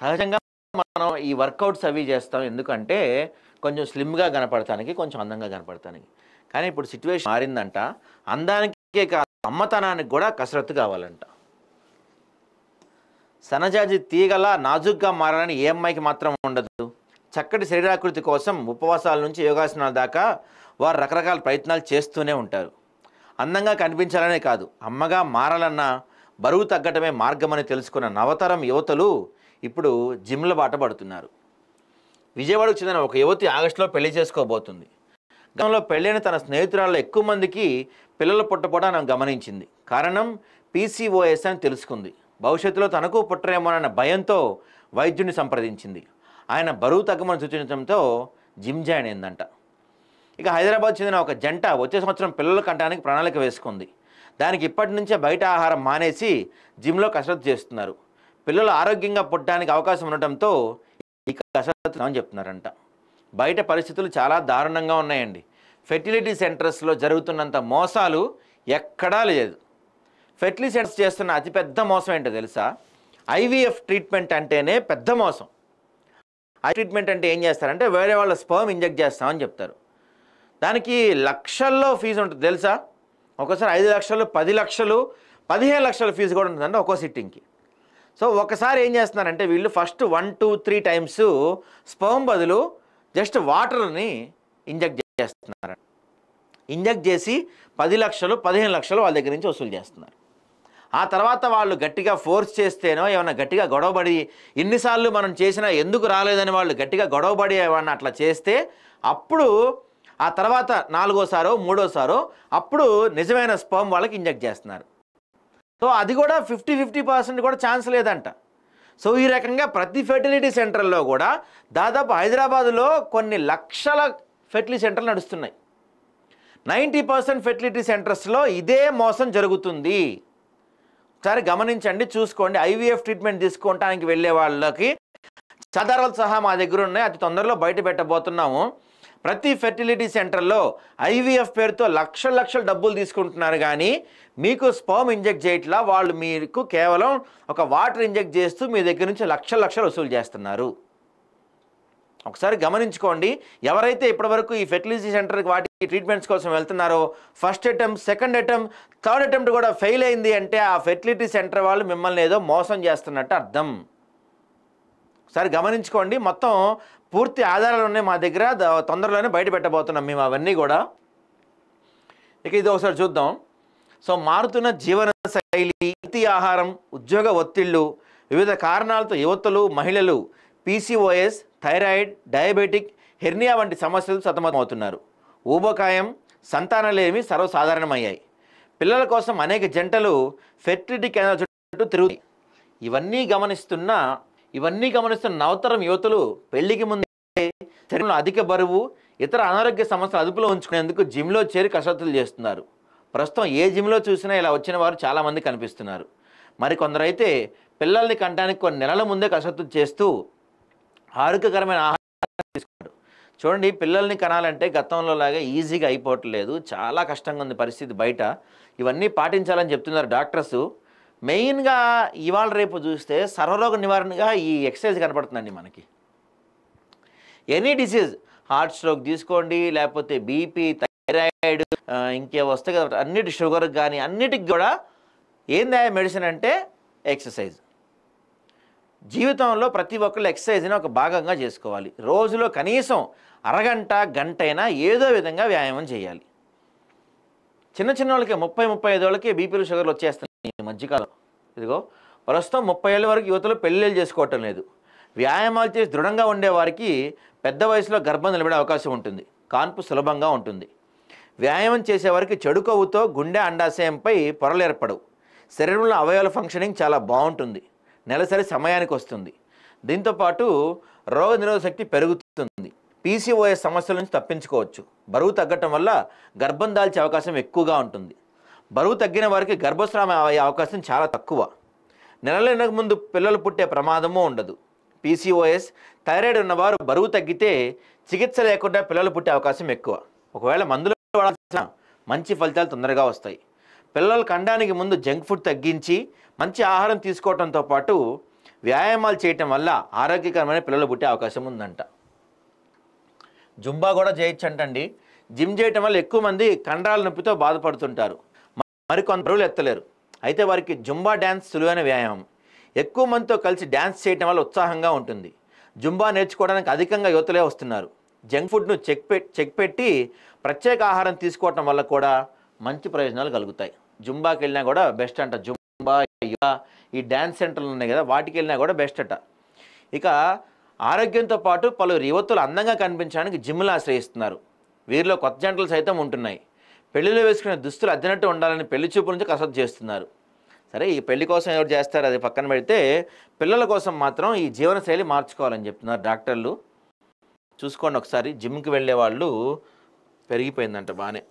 సహజంగా మనం ఈ వర్కౌట్స్ అవి చేస్తాం ఎందుకంటే కొంచెం స్లిమ్గా కనపడటానికి, కొంచెం అందంగా కనపడటానికి. కానీ ఇప్పుడు సిట్యుయేషన్ మారిందంట. అందానికే కాదు, అమ్మతనానికి కూడా కసరత్తు కావాలంట. సన్నజాజి తీగలా నాజుగ్గా మారాలని ఏ అమ్మాయికి మాత్రం ఉండదు. చక్కటి శరీరాకృతి కోసం ఉపవాసాల నుంచి యోగాసనాల దాకా వారు రకరకాల ప్రయత్నాలు చేస్తూనే ఉంటారు. అందంగా కనిపించాలనే కాదు, అమ్మగా మారాలన్నా బరువు తగ్గటమే మార్గమని తెలుసుకున్న నవతరం యువతలు ఇప్పుడు జిమ్ల బాట పడుతున్నారు. విజయవాడకు చెందిన ఒక యువతి ఆగస్టులో పెళ్లి చేసుకోబోతుంది. గతంలో పెళ్ళైన తన స్నేహితురాల్లో ఎక్కువ మందికి పిల్లలు పుట్టపోవడం ఆమె గమనించింది. కారణం పీసీఓఎస్ అని తెలుసుకుంది. భవిష్యత్తులో తనకు పుట్టరేమోనన్న భయంతో వైద్యుని సంప్రదించింది. ఆయన బరువు తగ్గమని సూచించడంతో జిమ్ జాయిన్ అయిందంట. ఇక హైదరాబాద్ చెందిన ఒక జంట వచ్చే సంవత్సరం పిల్లలు కంటానికి ప్రణాళిక వేసుకుంది. దానికి ఇప్పటి నుంచే బయట ఆహారం మానేసి జిమ్లో కసరత్తు చేస్తున్నారు. పిల్లలు ఆరోగ్యంగా పుట్టడానికి అవకాశం ఉండటంతో ఇక కసరత్తు అని చెప్తున్నారంట. బయట పరిస్థితులు చాలా దారుణంగా ఉన్నాయండి. ఫెర్టిలిటీ సెంటర్స్లో జరుగుతున్నంత మోసాలు ఎక్కడా లేదు. ఫెర్టిలిటీ సెంటర్స్ చేస్తున్న అతిపెద్ద మోసం ఏంటో తెలుసా? ఐవీఎఫ్ ట్రీట్మెంట్ అంటేనే పెద్ద మోసం. ఐ ట్రీట్మెంట్ అంటే ఏం చేస్తారంటే వేరే వాళ్ళ స్పర్మ్ ఇంజెక్ట్ చేస్తామని చెప్తారు. దానికి లక్షల్లో ఫీజు ఉంటుంది తెలుసా? ఒకసారి 5 లక్షలు, 10 లక్షలు, 15 లక్షల ఫీజు కూడా ఉంటుందంటే ఒక్కో సిట్టింగ్కి. సో ఒకసారి ఏం చేస్తున్నారంటే వీళ్ళు ఫస్ట్ 1, 2, 3 టైమ్స్ స్పర్మ్ బదులు జస్ట్ వాటర్ని ఇంజెక్ట్ చేస్తున్నారు. ఇంజెక్ట్ చేసి 10 లక్షలు, 15 లక్షలు వాళ్ళ దగ్గర నుంచి వసూలు చేస్తున్నారు. ఆ తర్వాత వాళ్ళు గట్టిగా ఫోర్స్ చేస్తేనో ఏమన్నా గట్టిగా గొడవబడి ఇన్నిసార్లు మనం చేసినా ఎందుకు రాలేదని వాళ్ళు గట్టిగా గొడవబడి ఏమన్నా అట్లా చేస్తే అప్పుడు ఆ తర్వాత 4వసారో 3వసారో అప్పుడు నిజమైన స్పర్మ్ వాళ్ళకి ఇంజెక్ట్ చేస్తున్నారు. సో అది కూడా 50% కూడా ఛాన్స్ లేదంట. సో ఈ రకంగా ప్రతి ఫెర్టిలిటీ సెంటర్లో కూడా దాదాపు హైదరాబాదులో కొన్ని లక్షల ఫెర్టిలిటీ సెంటర్లు నడుస్తున్నాయి. 90% ఫెర్టిలిటీ సెంటర్స్లో ఇదే మోసం జరుగుతుంది. ఒకసారి గమనించండి, చూసుకోండి. ఐవీఎఫ్ ట్రీట్మెంట్ తీసుకోవడానికి వెళ్ళే వాళ్ళకి ఆధారాలు సహా మా దగ్గర ఉన్నాయి, అతి తొందరలో బయట పెట్టబోతున్నాము. ప్రతి ఫెర్టిలిటీ సెంటర్లో ఐవీఎఫ్ పేరుతో లక్షలు డబ్బులు తీసుకుంటున్నారు, కానీ మీకు స్పర్మ్ ఇంజెక్ట్ చేయట్లా. వాళ్ళు మీకు కేవలం ఒక వాటర్ ఇంజెక్ట్ చేస్తూ మీ దగ్గర నుంచి లక్షలు వసూలు చేస్తున్నారు. ఒకసారి గమనించుకోండి. ఎవరైతే ఇప్పటివరకు ఈ ఫెర్టిలిటీ సెంటర్కి వాటి ట్రీట్మెంట్స్ కోసం వెళ్తున్నారో first attempt, second attempt, third attempt కూడా ఫెయిల్ అయింది అంటే ఆ ఫెర్టిలిటీ సెంటర్ వాళ్ళు మిమ్మల్ని ఏదో మోసం చేస్తున్నట్టు అర్థం. ఒకసారి గమనించుకోండి. మొత్తం పూర్తి ఆధారాలు ఉన్నాయి మా దగ్గర, తొందరలోనే బయట పెట్టబోతున్నాం మేము అవన్నీ కూడా. ఇక ఇది ఒకసారి చూద్దాం. సో మారుతున్న జీవన శైలి, అతి ఆహారం, ఉద్యోగ ఒత్తిళ్లు, వివిధ కారణాలతో యువతులు, మహిళలు పీసీఓఎస్, థైరాయిడ్, డయాబెటిక్, హెర్నియా వంటి సమస్యలు సతమతమవుతున్నారు. ఊబకాయం, సంతానలేమి సర్వసాధారణమయ్యాయి. పిల్లల కోసం అనేక జంటలు ఫెర్టిలిటీ కేంద్రాల చుట్టూ తిరుగుతాయి. ఇవన్నీ గమనిస్తున్న నవతరం యువతులు పెళ్లికి ముందే శరీరంలో అధిక బరువు, ఇతర అనారోగ్య సమస్యలు అదుపులో ఉంచుకునేందుకు జిమ్లో చేరి కసరత్తులు చేస్తున్నారు. ప్రస్తుతం ఏ జిమ్లో చూసినా ఇలా వచ్చిన వారు చాలామంది కనిపిస్తున్నారు. మరి కొందరైతే పిల్లల్ని కంటానికి కొన్ని నెలల ముందే కసరత్తు చేస్తూ ఆరోగ్యకరమైన ఆహారం తీసుకుంటారు. చూడండి, పిల్లల్ని కనాలంటే గతంలో లాగా ఈజీగా అయిపోవట్లేదు, చాలా కష్టంగా ఉంది పరిస్థితి బయట. ఇవన్నీ పాటించాలని చెప్తున్నారు డాక్టర్స్. మెయిన్గా ఇవాళ రేపు చూస్తే సర్వరోగ నివారణగా ఈ ఎక్సర్సైజ్ కనపడుతుందండి మనకి. ఎనీ డిసీజ్, హార్ట్ స్ట్రోక్ తీసుకోండి, లేకపోతే బీపీ, థైరాయిడ్, ఇంకే వస్తాయి కదా అన్నిటి, షుగర్ కానీ అన్నిటికి కూడా ఏందా మెడిసిన్ అంటే ఎక్సర్సైజ్. జీవితంలో ప్రతి ఒక్కళ్ళు ఎక్సర్సైజ్ని ఒక భాగంగా చేసుకోవాలి. రోజులో కనీసం అరగంట, గంట అయినా ఏదో విధంగా వ్యాయామం చేయాలి. చిన్న వాళ్ళకి 30-35 వాళ్ళకి బీపీలు, షుగర్లు వచ్చేస్తున్నాయి ఈ మధ్యకాలం. ఇదిగో ప్రస్తుతం 30 ఏళ్ళ వరకు యువతలు పెళ్ళిళ్ళు చేసుకోవటం లేదు. వ్యాయామాలు చేసి దృఢంగా ఉండేవారికి పెద్ద వయసులో గర్భం నిలబడే అవకాశం ఉంటుంది. కాన్పు సులభంగా ఉంటుంది. వ్యాయామం చేసేవారికి చెడు కొవ్వుతో గుండె, అండాశయంపై పొరలు ఏర్పడవు. శరీరంలో అవయవాల ఫంక్షనింగ్ చాలా బాగుంటుంది. నెలసరి సమయానికి వస్తుంది. దీంతోపాటు రోగ నిరోధక శక్తి పెరుగుతుంది. పీసీఓఎస్ సమస్యల నుంచి తప్పించుకోవచ్చు. బరువు తగ్గటం వల్ల గర్భం దాల్చే అవకాశం ఎక్కువగా ఉంటుంది. బరువు తగ్గిన వారికి గర్భస్రావం అయ్యే అవకాశం చాలా తక్కువ. నెలల ముందు పిల్లలు పుట్టే ప్రమాదము ఉండదు. పీసీఓఎస్, థైరాయిడ్ ఉన్నవారు బరువు తగ్గితే చికిత్స లేకుండా పిల్లలు పుట్టే అవకాశం ఎక్కువ. ఒకవేళ మందులు వాడాల్సిన మంచి ఫలితాలు తొందరగా వస్తాయి. పిల్లలు కండానికి ముందు జంక్ ఫుడ్ తగ్గించి మంచి ఆహారం తీసుకోవడంతో పాటు వ్యాయామాలు చేయటం వల్ల ఆరోగ్యకరమైన పిల్లలు పుట్టే అవకాశం ఉందంట. జుంబా కూడా చేయొచ్చంటండి. జిమ్ చేయటం వల్ల ఎక్కువ మంది కండరాల నొప్పితో బాధపడుతుంటారు, మరికొంత బరువులు ఎత్తలేరు. అయితే వారికి జుంబా డ్యాన్స్ సులువైన వ్యాయామం. ఎక్కువ మందితో కలిసి డ్యాన్స్ చేయటం వల్ల ఉత్సాహంగా ఉంటుంది. జుంబా నేర్చుకోవడానికి అధికంగా యువతలే వస్తున్నారు. జంక్ ఫుడ్ను చెక్ పెట్టి ప్రత్యేక ఆహారం తీసుకోవటం వల్ల కూడా మంచి ప్రయోజనాలు కలుగుతాయి. జుంబాకి వెళ్ళినా కూడా బెస్ట్ అంట. జుంబా, యోగా, ఈ డ్యాన్స్ సెంటర్లు ఉన్నాయి కదా, వాటికి వెళ్ళినా కూడా బెస్ట్ అట. ఇక ఆరోగ్యంతో పాటు పలువురు యువతులు అందంగా కనిపించడానికి జిమ్లు ఆశ్రయిస్తున్నారు. వీరిలో కొత్త జంటలు సైతం ఉంటున్నాయి. పెళ్లిలో వేసుకునే దుస్తులు అద్దెనట్టు ఉండాలని పెళ్లి చూపుల నుంచి కసరత్తు చేస్తున్నారు. సరే, ఈ పెళ్లి కోసం ఎవరు చేస్తారు అది పక్కన పెడితే, పిల్లల కోసం మాత్రం ఈ జీవనశైలి మార్చుకోవాలని చెప్తున్నారు డాక్టర్లు. చూసుకోండి ఒకసారి, జిమ్కి వెళ్ళే వాళ్ళు పెరిగిపోయిందంట బాగానే.